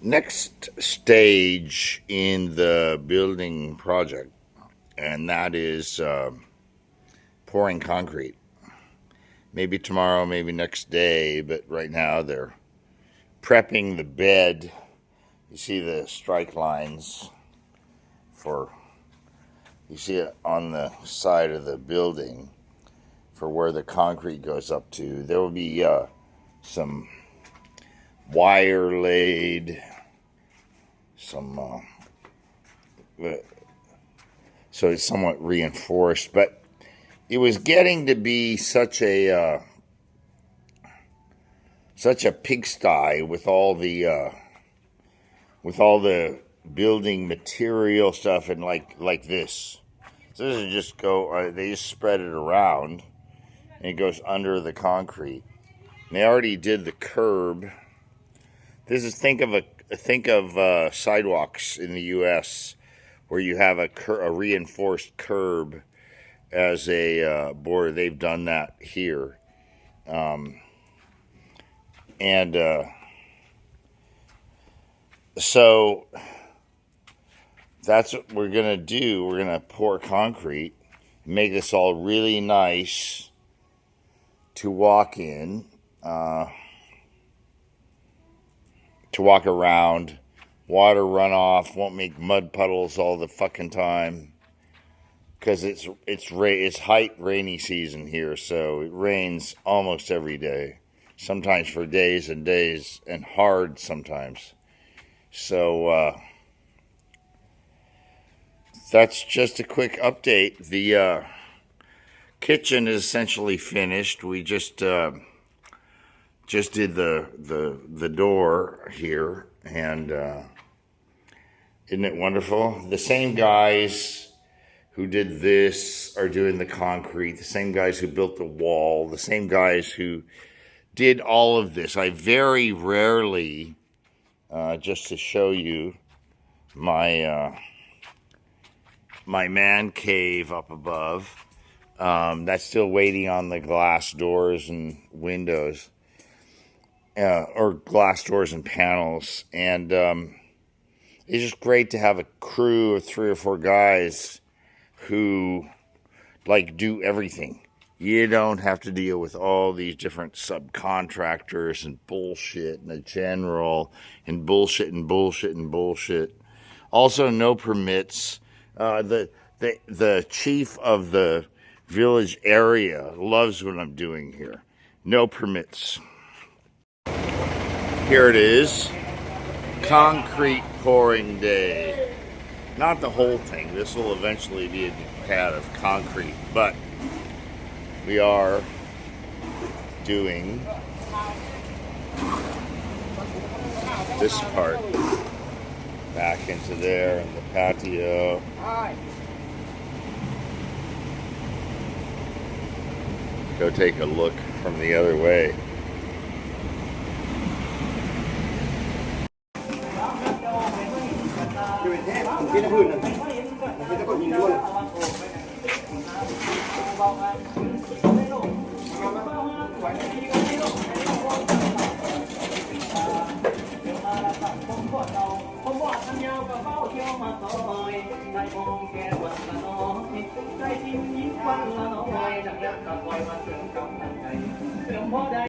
next stage in the building project, and that is pouring concrete. Maybe tomorrow, maybe next day, but right now they're prepping the bed. You see the strike lines you see it on the side of the building for where the concrete goes up to. There will be some wire laid, so it's somewhat reinforced, but it was getting to be such a pigsty with all the building material stuff, and like this. So this is just they just spread it around, and it goes under the concrete. And they already did the curb. This is think of sidewalks in the U.S. where you have a reinforced curb as a border. They've done that here, so that's what we're gonna do. We're gonna pour concrete, make this all really nice to walk in, to walk around. Water runoff, won't make mud puddles all the fucking time, because it's height rainy season here, so it rains almost every day, sometimes for days and days, and hard sometimes. So that's just a quick update. The kitchen is essentially finished. We just did the door here, and isn't it wonderful? The same guys who did this are doing the concrete, the same guys who built the wall, the same guys who did all of this. I very rarely, just to show you my my man cave up above, that's still waiting on the glass doors and windows, or glass doors and panels. And it's just great to have a crew of 3 or 4 guys who do everything. You don't have to deal with all these different subcontractors and bullshit and the general and bullshit and bullshit and bullshit. Also, no permits. The chief of the village area loves what I'm doing here. No permits. Here it is. Concrete pouring day. Not the whole thing. This will eventually be a pad of concrete, but we are doing this part back into there in the patio. Go take a look from the other way.